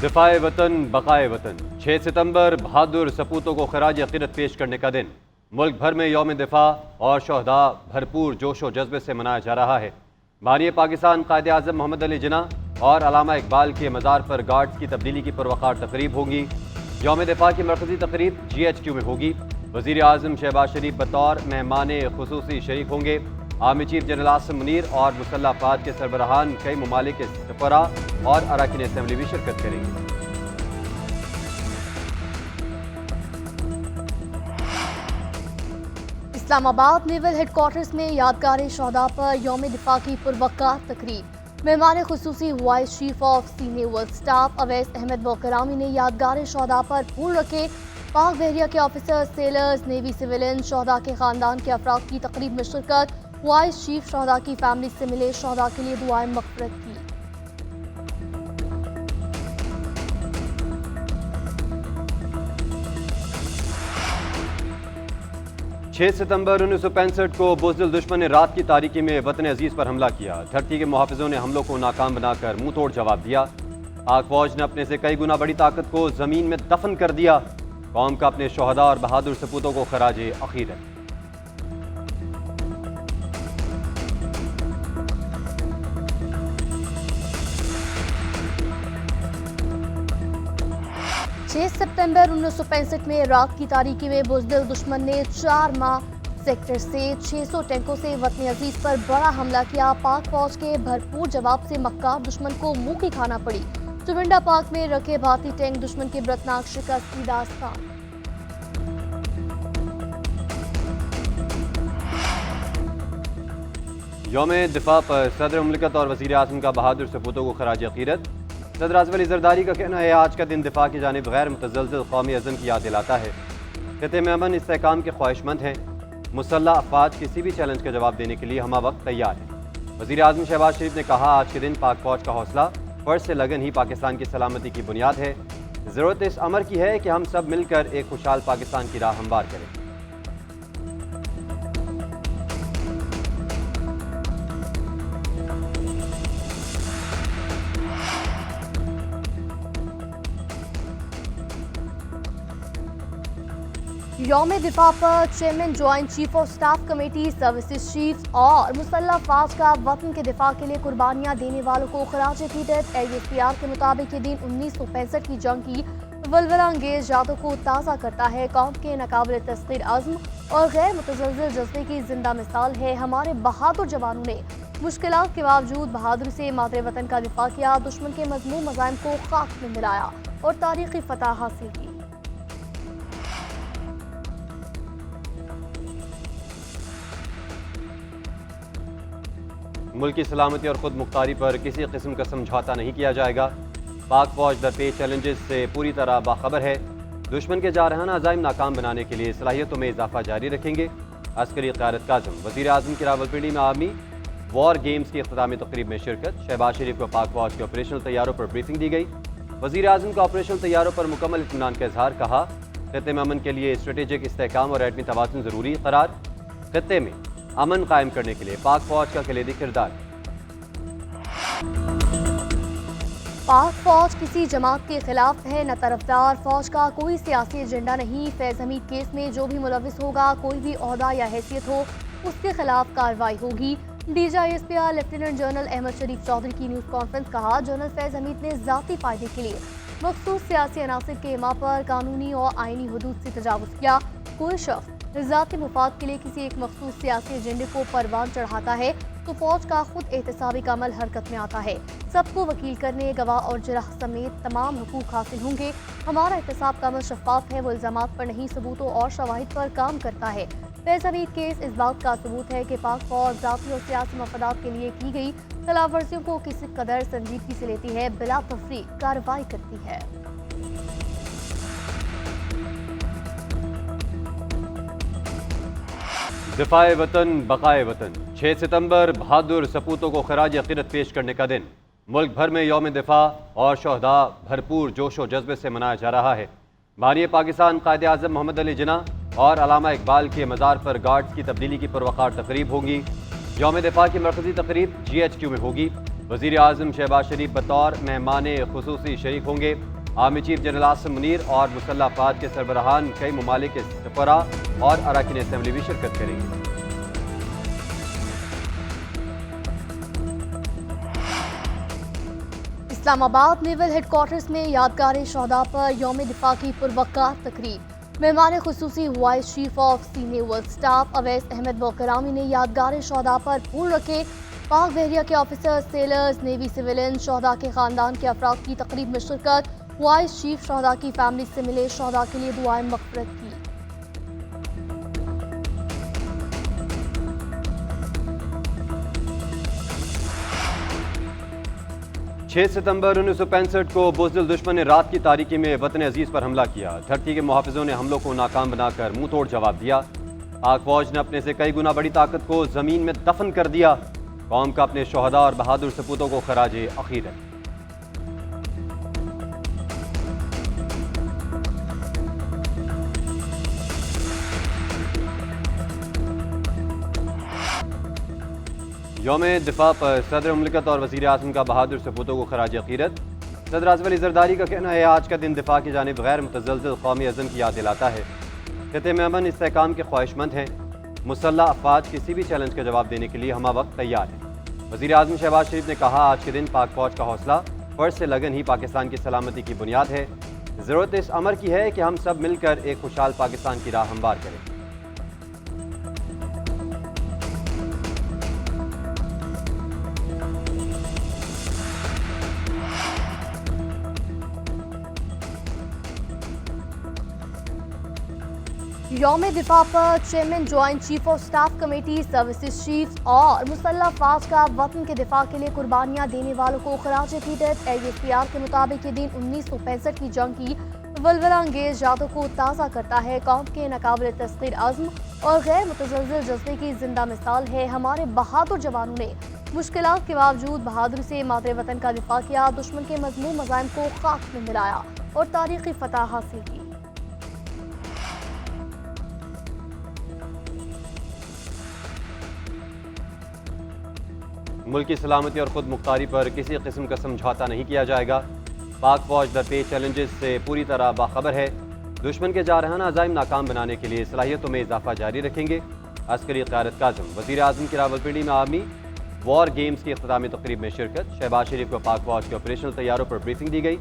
दिफाए वतन बकाए वतन 6 सितंबर बहादुर सपूतों को खराज अकीदत पेश करने का दिन। मुल्क भर में यौम दिफा और शहदा भरपूर जोश व जज्बे से मनाया जा रहा है। बानी पाकिस्तान कायद आज़म मोहम्मद अली जिन्ना और अलामा इकबाल के मज़ार पर गार्ड्स की तब्दीली की पुरवकार तकरीब होगी। यौम दिफा की मरकज़ी तकरीब GHQ में होगी। वज़ीर आज़म शहबाज शरीफ बतौर मेहमान खुसूसी शरीक होंगे। Army chief general Asim Munir और मुसल्लह अफवाज के सरबराहान, कई ममालिक के सफरा और अरकान असम्बली भी शिरकत करेंगे। इस्लामाबाद नेवल हेडक्वार्टर्स में यादगार शहदा पर यौम दिफा की पुरवकार तकरीब। मेहमान खुसूसी vice chief of the naval staff Owais Ahmed Bilgrami ने यादगार शहदा पर फूल रखे। पाक बहरिया के ऑफिसर्स, सेलर्स, नेवी सिविलियन, शहदा के खानदान के अफराद की तकरीब में शिरकत। वाइस चीफ शहदा की फैमिली से मिले, शहदा के लिए दुआएं मग़फ़िरत की। 6 सितंबर 1965 को बुज़दिल दुश्मन ने रात की तारीकी में वतन अजीज़ पर हमला किया। धरती के मुहाफ़िज़ों ने हमलों को नाकाम बनाकर मुंह तोड़ जवाब दिया। पाक फौज ने अपने से कई गुना बड़ी ताकत को ज़मीन में दफन कर दिया। कौम का अपने शहदा और बहादुर सपूतों को खराज अक़ीदत। सितंबर 1965 में रात की तारीकी में बुज़दिल दुश्मन ने 4 माह सेक्टर से 600 टैंकों से वतन अजीज पर बड़ा हमला किया। पाक फौज के भरपूर जवाब से मक्कार दुश्मन को मुंह की खाना पड़ी। चुमिंडा पाक में रखे भारतीय टैंक दुश्मन की बरतनाक शिकस्त की दास्तान। यौम दिफा पर सदर मुमलिकत और वज़ीर आज़म का बहादुर सपूतों को खराज अक़ीदत। सदर आसिफ अली ज़रदारी का कहना है, आज का दिन दिफा की जानिब गैर मुतज़लज़िल कौमी अज़म की याद दिलाता है। खित्ते में अमन इस्तेहकाम के ख्वाहिशमंद हैं। मुसल्लह अफवाज किसी भी चैलेंज का जवाब देने के लिए हम वक्त तैयार हैं। वज़ीर आज़म शहबाज शरीफ ने कहा, आज के दिन पाक फौज का हौसला, फर्ज से लगन ही पाकिस्तान की सलामती की बुनियाद है। ज़रूरत इस अमर की है कि हम सब मिलकर एक खुशहाल पाकिस्तान की राह हमवार करें। यौम दिफा पर chairman joint chief of staff committee, services chief और मुसल्लह अफवाज का वतन के दिफा के लिए कुर्बानियां देने वालों को खराज अक़ीदत। ASPR के मुताबिक ये दिन 1965 की जंग की वलवला अंगेज यादों को ताज़ा करता है। कौम के नाकाबिल तस्खीर अज़्म और गैर मुतज़लज़िल जज्बे की जिंदा मिसाल है। हमारे बहादुर जवानों ने मुश्किलात के बावजूद बहादुरी से मादरे वतन का दिफा किया, दुश्मन के मज़मूम मज़ाइम को खाक में मिलाया और तारीख़ी फतह हासिल की। मुल्क की सलामती और खुद मुख्तारी पर किसी किस्म का समझौता नहीं किया जाएगा। पाक फौज दरपेश चैलेंजेस से पूरी तरह बाखबर है। दुश्मन के जारहाना अज़ाइम नाकाम बनाने के लिए सलाहियतों में इजाफा जारी रखेंगे। अस्करी क़यादत का आज़म वज़ीर आज़म की रावलपिंडी में आर्मी वॉर गेम्स की इख्तितामी तकरीब में शिरकत। शहबाज शरीफ को पाक फौज के ऑपरेशनल तैयारों पर ब्रीफिंग दी गई। वज़ीर आज़म का ऑपरेशनल तैयारों पर मुकम्मल इत्मीनान का इजहार। कहा, खित्ते में अमन के लिए स्ट्रेटेजिक इस्तेहकाम और एटमी तवाज़ुन ज़रूरी करार। खित्ते में अमन कायम करने के लिए पाक फौज का कलीदी किरदार। पाक फौज किसी जमात के खिलाफ है, न तरफदार। फौज का कोई सियासी एजेंडा नहीं। फैज़ हमीद केस में जो भी मुलविस होगा, कोई भी ओहदा या हैसियत हो, उसके खिलाफ कार्रवाई होगी। DGISPR लेफ्टिनेंट जनरल अहमद शरीफ चौधरी की न्यूज़ कॉन्फ्रेंस। कहा, जनरल फैज़ हमीद ने ज़ाती फ़ायदे के लिए मखसूस सियासी अनासिर के इमा पर कानूनी और आइनी हदूद से तजावुज़ किया। कोई शख्स ज़ाती मुफाद के लिए किसी एक मखसूस सियासी एजेंडे को परवान चढ़ाता है तो फौज का खुद एहतसाबी का अमल हरकत में आता है। सबको वकील करने, गवाह और जराह समेत तमाम हुकूक हासिल होंगे। हमारा एहतसाब का अमल शफाफ है, वो इल्ज़ामात पर नहीं, सबूतों और शवाहिद पर काम करता है। फैज़ हमीद केस इस बात का सबूत है कि पाक फौज ज़ाती और सियासी मफादात के लिए की गई खिलाफ वर्जियों को किसी कदर संजीदगी से लेती है, बिला तफरीक कार्रवाई करती है। दिफाए वतन बकाए वतन 6 सितंबर बहादुर सपूतों को खराज अक़ीदत पेश करने का दिन। मुल्क भर में यौम दिफा और शहदा भरपूर जोश व जज्बे से मनाया जा रहा है। बानी पाकिस्तान कायद आज़म मोहम्मद अली जिन्ना और अलामा इकबाल के मज़ार पर गार्ड्स की तब्दीली की पुरवकार तकरीब होगी। यौम दिफा की मरकज़ी तकरीब GHQ में होगी। वज़ीर आज़म शहबाज शरीफ बतौर मेहमान खुसूसी शरीक होंगे। Army chief general Asim Munir और मुसल्लह अफवाज के सरबराहान कई ममालिक के सफरा और अरकान असम्बली भी शिरकत करेंगे। इस्लामाबाद नेवल हेडक्वार्टर्स में यादगार शहदा पर यौम दिफा की पुरवकार तकरीब। मेहमान खुसूसी vice chief of the naval staff Owais Ahmed Bilgrami ने यादगार शहदा पर फूल रखे। पाक बहरिया के ऑफिसर्स, सेलर्स, नेवी सिविलियन, शहदा के खानदान के अफराद की तकरीब में शिरकत। वाइस चीफ शहदा की फैमिली से मिले, शहदा के लिए दुआएं मग़फ़िरत की। 6 सितंबर 1965 को बुज़दिल दुश्मन ने रात की तारीकी में वतन अजीज़ पर हमला किया। धरती के मुहाफ़िज़ों ने हमलों को नाकाम बनाकर मुंह तोड़ जवाब दिया। पाक फौज ने अपने से कई गुना बड़ी ताकत को ज़मीन में दफन कर दिया। कौम का अपने शोहदा और बहादुर सपूतों को खराजे अक़ीदत। यौम दिफा पर सदर मुमलिकत और वज़ीर आज़म का बहादुर सपूतों को खराज अक़ीदत। सदर आसिफ अली ज़रदारी का कहना है आज का दिन दिफा की जानिब गैर मुतज़लज़िल क़ौमी अज़म की याद दिलाता है। ख़ित्ते में अमन इस्तेहकाम के ख्वाहिशमंद हैं। मुसल्लह अफ़वाज किसी भी चैलेंज का जवाब देने के लिए हम वक्त तैयार हैं। वज़ीर आज़म शहबाज शरीफ ने कहा आज के दिन पाक फ़ौज का हौसला, फ़र्ज से लगन ही पाकिस्तान की सलामती की बुनियाद है। ज़रूरत इस अमर की है कि हम सब मिलकर एक खुशहाल पाकिस्तान की राह हमवार करें। यौम दिफा पर chairman joint chief of staff committee, services chief और मुसल्लह अफवाज का वतन के दिफा के लिए कुर्बानियां देने वालों को खराज अक़ीदत। ASPR के मुताबिक ये दिन 1965 की जंग की वलवला अंगेज यादों को ताज़ा करता है। कौम के नाकाबिल तस्ख़ीर अज़्म और गैर मुतज़लज़िल जज्बे की जिंदा मिसाल है। हमारे बहादुर जवानों ने मुश्किलात के बावजूद बहादुरी से मादरे वतन का दिफा किया, दुश्मन के मज़मूम मज़ाइम को खाक में मिलाया और तारीख़ी फतह हासिल की। मुल्क की सलामती और खुद मुख्तारी पर किसी किस्म का समझौता नहीं किया जाएगा। पाक फौज दरपेश चैलेंजेस से पूरी तरह बाखबर है। दुश्मन के जारहाना अज़ाइम नाकाम बनाने के लिए सलाहियतों में इजाफा जारी रखेंगे। अस्करी क़यादत का आज़म वज़ीर आज़म की रावलपिंडी में आर्मी वॉर गेम्स की इख्तितामी तकरीब में शिरकत। शहबाज शरीफ को पाक फौज के ऑपरेशनल तैयारों पर ब्रीफिंग दी गई।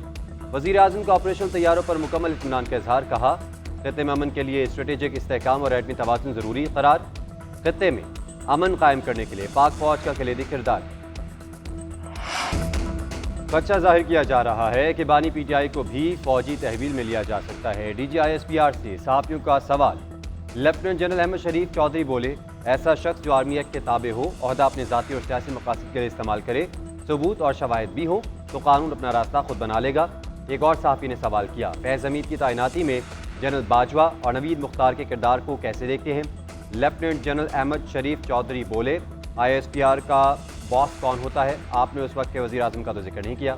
वज़ीर आज़म का ऑपरेशनल तैयारों पर मुकम्मल इत्मीनान का इजहार। कहा खित्ते में अमन के लिए स्ट्रेटेजिक इस्तेहकाम और एटमी तवाज़ुन ज़रूरी करार। खित्ते में अमन कायम करने के लिए पाक फौज का कलीदी किरदार। खदशा जाहिर किया जा रहा है कि बानी PTI को भी फौजी तहवील में लिया जा सकता है। DG ISPR से सहाफ़ियों का सवाल। लेफ्टिनेंट जनरल अहमद शरीफ चौधरी बोले ऐसा शख्स जो आर्मी एक्ट के ताबे हो, ओहदा अपने ज़ाती और सियासी मकासद के लिए इस्तेमाल करे, सबूत और शवाहिद भी हो तो कानून अपना रास्ता खुद बना लेगा। एक और सहाफ़ी ने सवाल किया फैज़ हमीद की तैनाती में जनरल बाजवा और नवीद मुख्तार के किरदार को कैसे देखते हैं। लेफ्टिनेंट जनरल अहमद शरीफ चौधरी बोले ISPR का बॉस कौन होता है, आपने उस वक्त के वज़ीर आज़म का तो जिक्र नहीं किया।